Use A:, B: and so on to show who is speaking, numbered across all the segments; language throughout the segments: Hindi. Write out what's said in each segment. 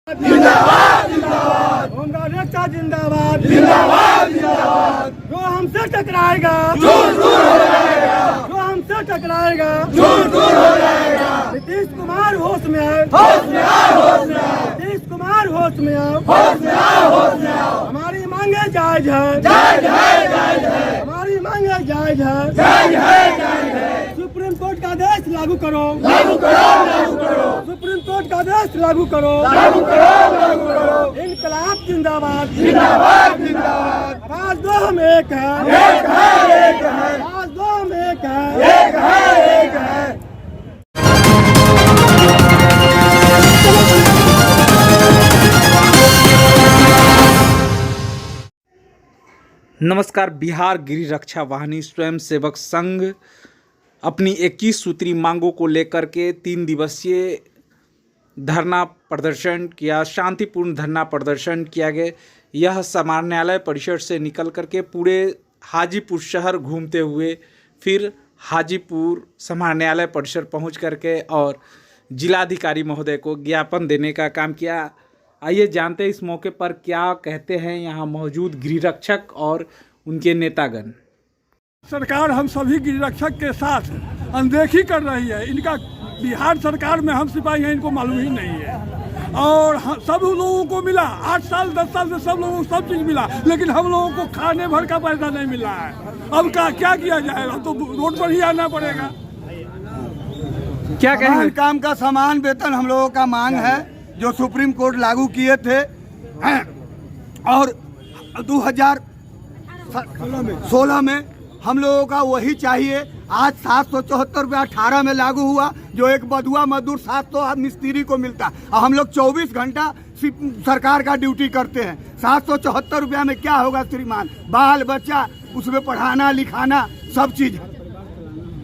A: जिंदाबाद जिंदाबाद,
B: होमगार्ड रक्षा जिंदाबाद
A: जिंदाबाद जिंदाबाद,
B: जो हमसे टकराएगा
A: दूर दूर हो जाएगा,
B: जो हमसे टकराएगा
A: दूर दूर हो जाएगा।
B: नीतीश कुमार होश में आए,
A: होश में आओ, होश में आओ,
B: नीतीश कुमार होश में आओ।
A: होश में आओ, होश में आओ।
B: हमारी मांगे जायज है,
A: जायज है, जायज है,
B: हमारी मांगे जायज है।
A: जायज है, जायज है।
B: सुप्रीम कोर्ट का आदेश लागू करो,
A: लागू करो, लागू करो,
B: सुप्रीम कोर्ट का आदेश लागू करो।
A: लागू करो, लागू करो।
B: इनकलाब जिंदाबाद,
A: जिंदाबाद जिंदाबाद,
B: आवाज दो हम एक है,
A: एक है, एक है,
B: आवाज दो हम एक है।
A: एक है, एक है।
C: नमस्कार। बिहार गिरिह रक्षा वाहिनी स्वयं सेवक संघ अपनी 21 सूत्री मांगों को लेकर के 3 दिवसीय धरना प्रदर्शन किया। शांतिपूर्ण धरना प्रदर्शन किया गया। यह समाहरणालय परिसर से निकल करके पूरे हाजीपुर शहर घूमते हुए फिर हाजीपुर समाहरणालय परिसर पहुंच करके और जिलाधिकारी महोदय को ज्ञापन देने का काम किया। आइए जानते हैं इस मौके पर क्या कहते हैं यहाँ मौजूद गृहरक्षक और उनके नेतागण।
B: सरकार हम सभी गिररक्षक के साथ अनदेखी कर रही है। इनका बिहार सरकार में हम सिपाही हैं, इनको मालूम ही नहीं है। और सब लोगों को मिला, 8 साल 10 साल से सब लोगों को सब चीज मिला, लेकिन हम लोगों को खाने भर का पैसा नहीं मिला है। अब क्या किया जाएगा? तो रोड पर ही आना पड़ेगा।
C: क्या कहेंगे?
D: काम का समान वेतन हम लोगों का मांग है, जो सुप्रीम कोर्ट लागू किए थे और 2016 में हम लोगों का वही चाहिए। आज 774 रुपया 18 में लागू हुआ, जो एक बधुआ मजदूर 700 मिस्त्री को मिलता, और हम लोग 24 घंटा सरकार का ड्यूटी करते हैं। 774 रुपया में क्या होगा श्रीमान? बाल बच्चा उसमें पढ़ाना लिखाना सब चीज।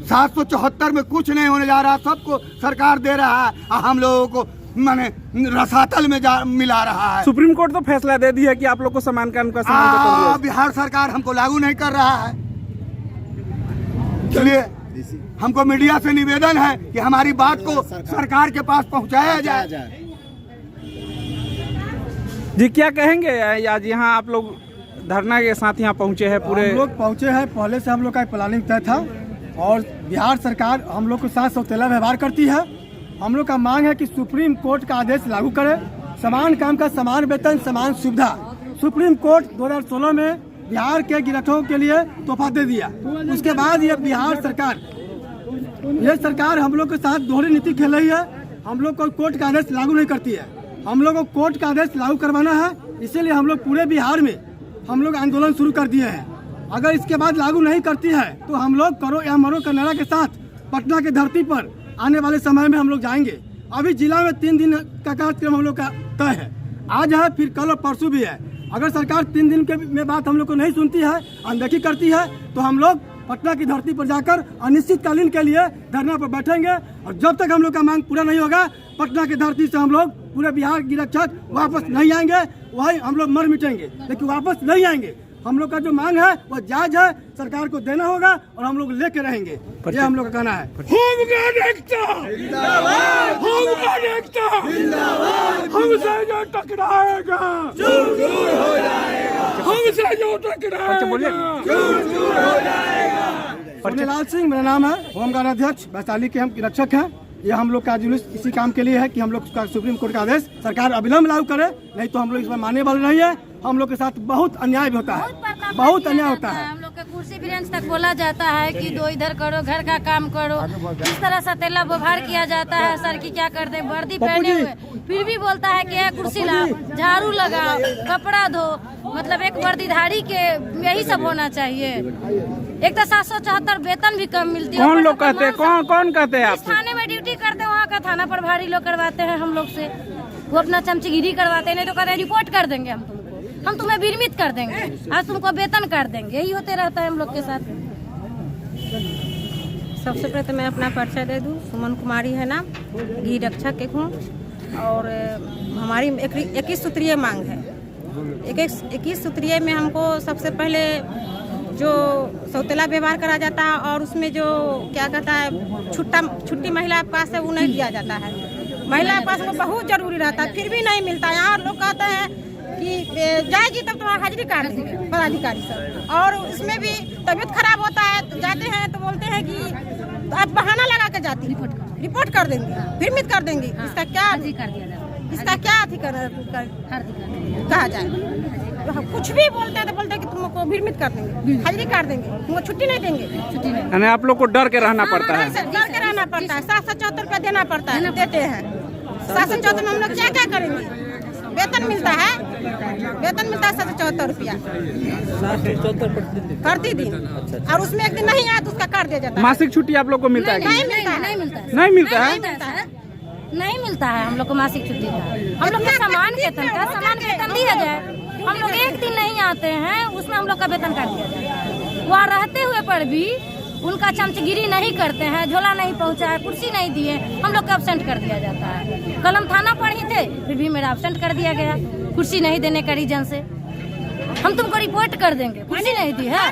D: 774 में कुछ नहीं होने जा रहा, सबको सरकार दे रहा है, और हम लोगों को माने रसातल में मिला रहा है।
C: सुप्रीम कोर्ट तो फैसला दे दिया कि आप लोग को समान काम का समान
D: बिहार सरकार हमको लागू नहीं कर रहा है। इसलिए हमको मीडिया से निवेदन है कि हमारी बात को सरकार के पास पहुंचाया जाए।
C: जी क्या कहेंगे? आज यहाँ आप लोग धरना के साथ यहाँ पहुँचे हैं पूरे?
B: हम लोग पहुँचे हैं, पहले से हम लोग का प्लानिंग तय था और बिहार सरकार हम लोग के साथ सौतेला व्यवहार करती है। हम लोग का मांग है कि सुप्रीम कोर्ट का आदेश लागू करे, समान काम का समान वेतन समान सुविधा। सुप्रीम कोर्ट 2016 में बिहार के गिरफ्तारों के लिए तोहफा दे दिया। उसके बाद ये बिहार सरकार हम लोग के साथ दोहरी नीति खेल रही है। हम लोग को कोर्ट का आदेश लागू नहीं करती है। हम लोग को कोर्ट का आदेश लागू करवाना है, इसीलिए हम लोग पूरे बिहार में हम लोग आंदोलन शुरू कर दिए हैं। अगर इसके बाद लागू नहीं करती है तो हम लोग करो या मरो का नारा के साथ पटना की धरती पर आने वाले समय में हम लोग जाएंगे। अभी जिला में 3 दिन का कार्यक्रम हम लोग का तय है। आज है, फिर कल और परसों भी है। अगर सरकार 3 दिन के में बात हम लोग को नहीं सुनती है, अनदेखी करती है, तो हम लोग पटना की धरती पर जाकर अनिश्चितकालीन के लिए धरना पर बैठेंगे। और जब तक हम लोग का मांग पूरा नहीं होगा, पटना की धरती से हम लोग पूरे बिहार गिररक्षक वापस नहीं आएंगे। वही हम लोग मर मिटेंगे, लेकिन वापस नहीं आएंगे। हम लोग का जो मांग है वो जायज है, सरकार को देना होगा और हम लोग लेके रहेंगे। ये हम लोग का कहना है।
A: होमगार्ड एकता जिंदाबाद, होमगार्ड एकता जिंदाबाद, हमसे जो टकराएगा दूर दूर हो जाएगा, हमसे जो टकराएगा दूर दूर हो जाएगा।
B: सोनेलाल सिंह मेरा नाम है, होमगार्ड अध्यक्ष वैशाली के हम रक्षक हैं। ये हम लोग का जुलूस इसी काम के लिए है कि हम लोग का सुप्रीम कोर्ट का आदेश सरकार अविलंब लागू करे, नहीं तो हम लोग इस पर मानने वाले नहीं है। हम लोग के साथ बहुत अन्याय भी होता है, बहुत अन्याय होता है।
E: हम लोग के कुर्सी बेंच तक बोला जाता है कि दो इधर करो, घर का काम करो। इस तरह से तेला व्यवहार किया जाता है। सर की क्या करते हैं, वर्दी पहने हुए, फिर भी बोलता है कि कुर्सी लाओ, झाड़ू लगाओ, कपड़ा धो। मतलब एक वर्दीधारी के यही सब होना चाहिए। एक तो 774 वेतन भी कम मिलती है।
C: कौन लोग कहते हैं? कौन कहते हैं? आप
E: थाने में ड्यूटी करते हैं, वहाँ का थाना प्रभारी लोग करवाते हैं हम लोग से। वो अपना चमचगिरी करवाते हैं, नहीं तो कहते हैं रिपोर्ट कर देंगे हम तुम्हें विरमित कर देंगे, आज तुमको वेतन कर देंगे। यही होते रहता है हम लोग के साथ।
F: सबसे पहले तो मैं अपना परिचय दे दूं। सुमन कुमारी है नाम, गिररक्षक एक हूँ। और हमारी 21 सूत्रीय मांग है। 21 सूत्रीय में हमको सबसे पहले जो सौतेला व्यवहार करा जाता है और उसमें जो क्या कहता है छुट्टी महिला पास है वो नहीं दिया जाता है। महिला के पास वो बहुत जरूरी रहता है, फिर भी नहीं मिलता। यहाँ लोग कहते हैं कि जाएगी तब तुम्हारा हाजिरी काट देंगे पदाधिकारी सब, और उसमें भी तबीयत खराब होता है तो जाते हैं तो बोलते हैं कि तो आप बहाना लगा के जाती, रिपोर्ट कर देंगे, फिर मित कर देंगे। इसका क्या अथी कहा जाए? कुछ भी बोलते हैं तो बोलते हैं कि तुमको भीड़मित कर देंगे, हाजिरी काट देंगे, तुमको छुट्टी नहीं देंगे।
C: यानी आप लोग को डर के रहना पड़ता है।
F: डर के रहना पड़ता है। 774 रुपया देना पड़ता है, देते हैं। 774 में हम लोग क्या क्या करेंगे? वेतन मिलता है 774 रुपया प्रतिदिन, और उसमें एक दिन नहीं आया तो उसका काट दिया जाता है।
C: मासिक छुट्टी आप लोग को मिलता है?
E: नहीं मिलता है। नहीं मिलता है हम लोग को मासिक छुट्टी का। हम लोग का समान वेतन दिया जाए। हम लोग एक दिन नहीं आते हैं, उसमें हम लोग का वेतन काट दिया जाता है। वहाँ रहते हुए पर भी उनका चमचगिरी नहीं करते हैं, झोला नहीं पहुँचाया, कुर्सी नहीं दिए, हम लोग को एब्सेंट कर दिया जाता है। कलम थाना पर ही थे, फिर भी मेरा एब्सेंट कर दिया गया कुर्सी नहीं देने का रीजन से। हम तुमको रिपोर्ट कर देंगे, कुर्सी नहीं दी है।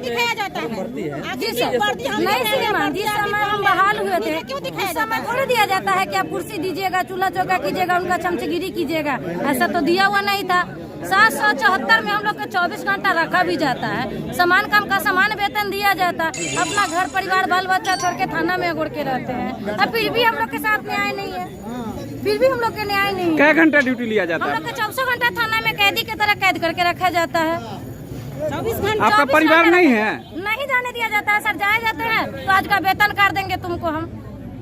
F: दिखाया जाता है
E: जी सर, नहीं श्रीमान, जिस समय हम बहाल हुए थे उस समय थोड़ी दिया जाता है कि आप कुर्सी दीजिएगा, चूल्हा चौका कीजिएगा, उनका चमचगिरी कीजिएगा, ऐसा तो दिया हुआ नहीं था। 774 में हम लोग को 24 घंटा रखा भी जाता है, समान काम का समान वेतन दिया जाता है। अपना घर परिवार बाल बच्चा छोड़ के थाना में अगोड़ के रहते हैं, अब फिर भी हम लोग के साथ न्याय नहीं है, फिर भी हम लोग के न्याय नहीं है।
C: क्या घंटा ड्यूटी लिया जाता
E: हम
C: है?
E: लोग को 24 घंटा थाना में कैदी की तरह कैद करके रखा जाता है।
F: 24 घंटा
C: आपका परिवार नहीं है?
E: नहीं जाने दिया जाता है सर। जाए जाते हैं तो आज का वेतन काट देंगे तुमको हम,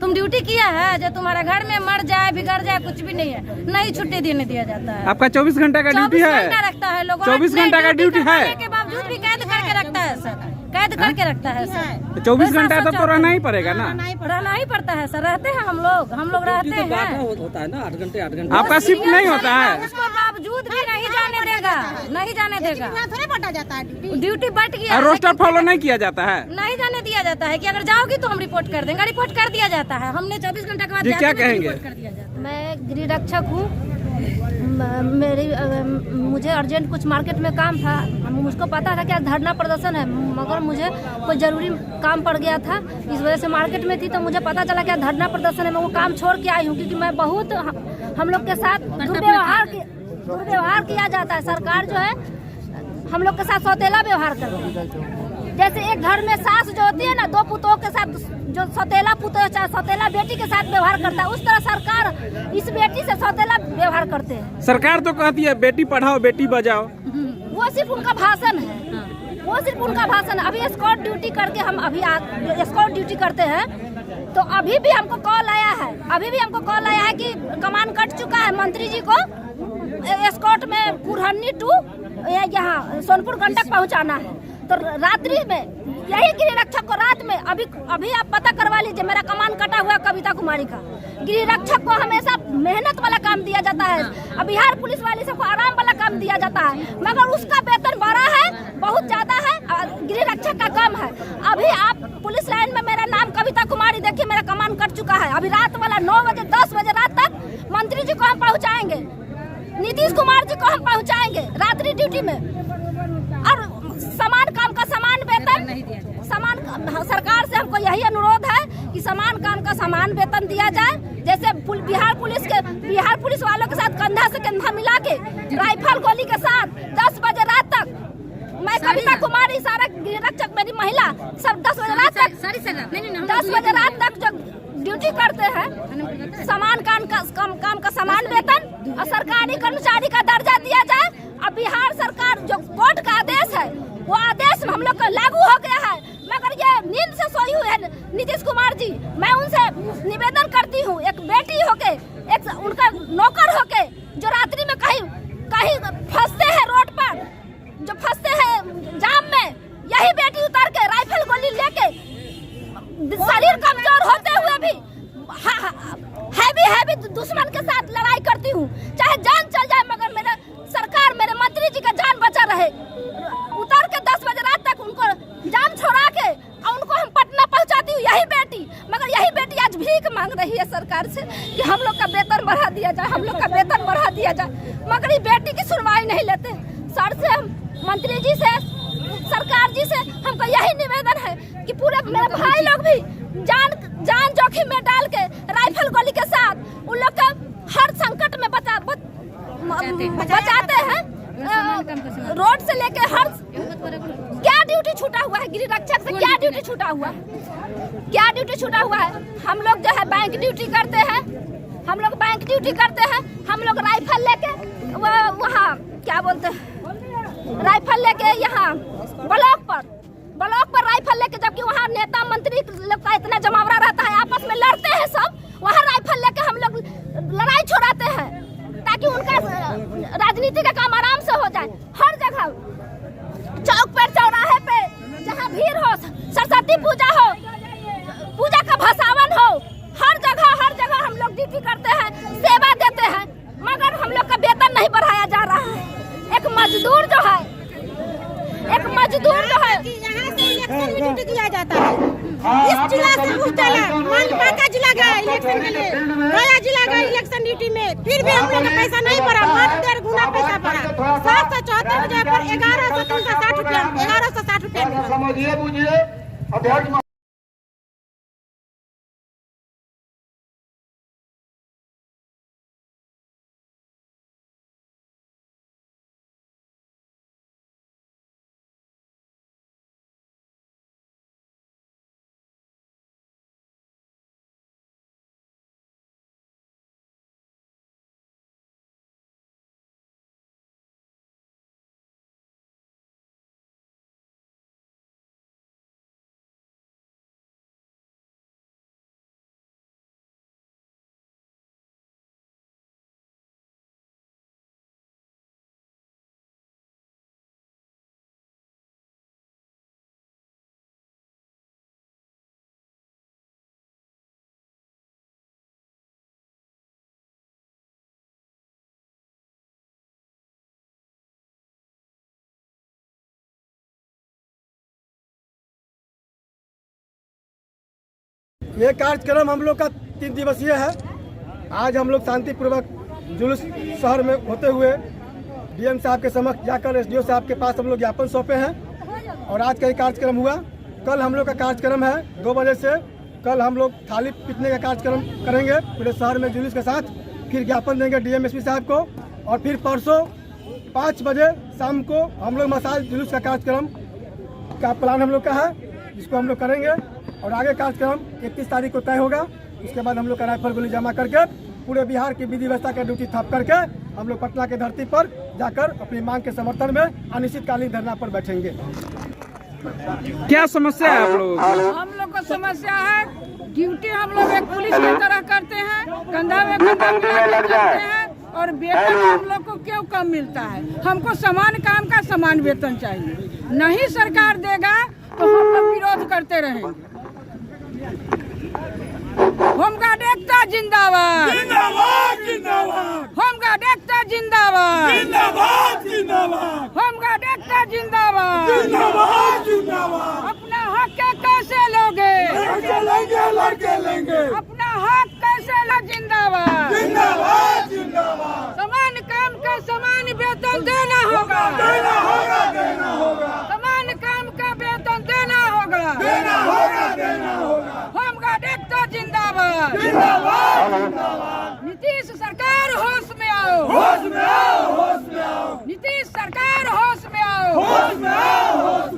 E: तुम ड्यूटी किया है, जो तुम्हारा घर में मर जाए बिगड़ जाए कुछ भी नहीं है, नहीं छुट्टी देने दिया जाता है।
C: आपका 24 घंटा का ड्यूटी है?
E: 24 घंटा रखता है लोग,
C: 24 घंटा का ड्यूटी है
E: के बावजूद भी कैद करके रखता है सर, कैद करके रखता है सर।
C: 24 घंटा तो रहना ही पड़ेगा ना?
E: रहना ही पड़ता है सर, रहते हैं हम लोग रहते हैं।
G: होता है ना 8 घंटे
C: आपका शिफ्ट नहीं होता है?
E: उसके बावजूद भी नहीं जाने देगा, नहीं जाने देगा।
F: थोड़े बटा जाता है
E: ड्यूटी बट गया
C: और रोस्टर फॉलो नहीं किया जाता है?
E: नहीं जाने दिया जाता है कि अगर जाओगी तो हम रिपोर्ट कर देंगे, रिपोर्ट कर दिया जाता है। हमने 24 घंटे के बाद
C: जी, क्या
E: जाते हैं,
C: कहेंगे?
E: रिपोर्ट कर दिया जाता है।
H: मैं गृह रक्षक हूँ। मुझे अर्जेंट कुछ मार्केट में काम था, मुझको पता था कि धरना प्रदर्शन है, मगर मुझे कोई ज़रूरी काम पड़ गया था, इस वजह से मार्केट में थी तो मुझे पता चला कि धरना प्रदर्शन है। मैं वो काम छोड़ के आई हूँ क्योंकि मैं बहुत हम लोग के साथ दुर्व्यवहार किया जाता है। सरकार जो है हम लोग के साथ सौतेला व्यवहार करती है। जैसे एक घर में सास जो होती है ना, 2 पुतों के साथ जो सौतेला पुतों चाहे सौतेला बेटी के साथ व्यवहार करता है, उस तरह सरकार इस बेटी से सौतेला व्यवहार करते हैं।
C: सरकार तो कहती है बेटी पढ़ाओ बेटी बचाओ,
H: वो सिर्फ उनका भाषण है, वो सिर्फ उनका भाषण है। अभी एस्कॉर्ट ड्यूटी करके हम अभी एस्कॉर्ट ड्यूटी करते हैं तो अभी भी हमको कॉल आया है कि कमान कट चुका है, मंत्री जी को एस्कॉर्ट में कुरहन्नी टू यहाँ सोनपुर गंडक पहुँचाना है। तो रात्रि में यही गृह रक्षक को रात में अभी आप पता करवा लीजिए, मेरा कमान कटा हुआ कविता कुमारी का। गृह रक्षक को हमेशा मेहनत वाला काम दिया जाता है, अब बिहार पुलिस वाले सबको आराम वाला काम दिया जाता है, मगर उसका वेतन बड़ा है, बहुत ज्यादा है। गृह रक्षक का कम है। अभी आप पुलिस लाइन में मेरा नाम कविता कुमारी देखिए, मेरा कमान कट चुका है। अभी रात वाला 9 बजे 10 बजे रात तक मंत्री जी को हम पहुँचाएंगे, नीतीश कुमार जी को हम पहुँचाएंगे रात्रि ड्यूटी में। और समान काम का समान वेतन, सरकार से हमको यही अनुरोध है कि समान काम का समान वेतन दिया जाए। जैसे बिहार पुलिस वालों के साथ कंधा से कंधा मिला के राइफल गोली के साथ 10 बजे रात तक, मैं कविता कुमारी सारा गृह रक्षक मेरी महिला सब 10 बजे रात तक 10 बजे रात तक जो ड्यूटी करते हैं, समान काम का समान वेतन और सरकारी कर्मचारी का दर्जा दिया जाए। अब बिहार सरकार जो कोर्ट का आदेश है वो आदेश हम लोग का लागू हो गया है, मगर ये नींद से सोई हुई है नीतीश कुमार जी। मैं उनसे निवेदन करती हूँ, एक बेटी होके, एक उनका नौकर होके जो रात्रि में कहीं फंसते हैं रोड पर, जो फंसते हैं जाम में, यही बेटी उतर के राइफल गोली लेके शरीर कमजोर होते हुए भी हैवी दुश्मन के साथ लड़ाई करती हूँ, चाहे जान चल जाए मगर मेरे सरकार मेरे मंत्री जी का जान बचा रहे। उतर के 10 बजे रात तक उनको जाम छोड़ा के और उनको हम पटना पहुँचाती हूँ, यही बेटी। मगर यही बेटी आज भीख मांग रही है सरकार से कि हम लोग का वेतन बढ़ा दिया जाए, हम लोग का वेतन बढ़ा दिया जाए, मगर ये बेटी की सुनवाई नहीं लेते। सर से हम मंत्री जी से सरकार जी से हमको यही निवेदन है कि पूरे मेरे भाई लोग भी जान जोखिम में डाल के राइफल गोली के साथ उन लोग का हर संकट में बचाते हैं। रोड से लेके हर क्या ड्यूटी छूटा हुआ है, गिरिह रक्षक से क्या ड्यूटी छूटा हुआ है, क्या ड्यूटी छूटा हुआ है। हम लोग जो है बैंक ड्यूटी करते हैं, हम लोग बैंक ड्यूटी करते हैं। हम लोग राइफल लेके वहाँ क्या बोलते हैं, राइफल लेके यहाँ ब्लॉक पर राइफल लेके, जबकि वहाँ नेता मंत्री लोग का इतना जमावड़ा रहता है, आपस में लड़ते हैं सब, वहाँ राइफल लेके हम लोग लड़ाई छोड़ाते हैं ताकि उनका राजनीति का काम आराम से हो जाए। हर जगह चौक पर चौराहे पे जहाँ भीड़ हो, सरस्वती पूजा हो, पूजा का भसावन हो, हर जगह हम लोग ड्यूटी करते हैं, सेवा देते हैं, मगर हम लोग का वेतन नहीं बढ़ाया जा रहा है। एक मजदूर जो है
F: यहाँ से इलेक्शन में ड्यूटी दिया जाता है, इस जिला से उस जिला, बांका जिला गया इलेक्शन के लिए, गया जिला गया इलेक्शन ड्यूटी में, फिर भी हम लोग का पैसा नहीं बढ़ा, मात्र 1.5 गुना पैसा बढ़ा। 774 जगह पर 1160 रुपया।
B: ये कार्यक्रम हम लोग का 3 दिवसीय है। आज हम लोग शांतिपूर्वक जुलूस शहर में होते हुए डीएम साहब के समक्ष जाकर एसडीओ साहब के पास हम लोग ज्ञापन सौंपे हैं और आज का ये कार्यक्रम हुआ। कल हम लोग का कार्यक्रम है 2 बजे से, कल हम लोग थाली पीटने का कार्यक्रम करेंगे पूरे शहर में जुलूस के साथ, फिर ज्ञापन देंगे डीएम एसपी साहब को, और फिर परसों 5 बजे शाम को हम लोग मसाज जुलूस का कार्यक्रम का प्लान हम लोग का है, जिसको हम लोग करेंगे। और आगे कार्यक्रम 31 तारीख को तय होगा। उसके बाद हम लोग का राइफल गोली जमा करके पूरे बिहार की विधि व्यवस्था का ड्यूटी थप करके हम लोग पटना के धरती पर जाकर अपनी मांग के समर्थन में अनिश्चितकालीन धरना पर बैठेंगे।
C: क्या समस्या है आप लोग?
A: हम लोग को समस्या है, ड्यूटी हम लोग एक पुलिस की तरह करते हैं, कंधा में कंधा मिला के करते हैं, और वेतन हम लोग को क्यों कम मिलता है? हमको समान काम का समान वेतन चाहिए। नहीं सरकार देगा तो हम लोग विरोध करते रहेंगे। होमगार्ड एकता जिंदाबाद, जिंदाबाद जिंदाबाद, होमगार्ड एकता जिंदाबाद, जिंदाबाद जिंदाबाद, होमगार्ड एकता जिंदाबाद, जिंदाबाद जिंदाबाद।
H: अपना हक कैसे लोगे?
A: लड़के लेंगे।
H: अपना हक कैसे लो? जिंदाबाद
A: जिंदाबाद जिंदाबाद।
H: समान काम का समान वेतन देना होगा,
A: देना होगा, देना होगा,
H: समान काम का वेतन देना होगा,
A: देना होगा, देना होगा।
H: होमगार्ड एकता जिंदाबाद,
A: जिंदाबाद जिंदाबाद।
H: नीतीश सरकार होश में आओ,
A: होश में आओ, होश में आओ,
H: नीतीश सरकार होश में आओ,
A: होश में आओ, होश में आओ।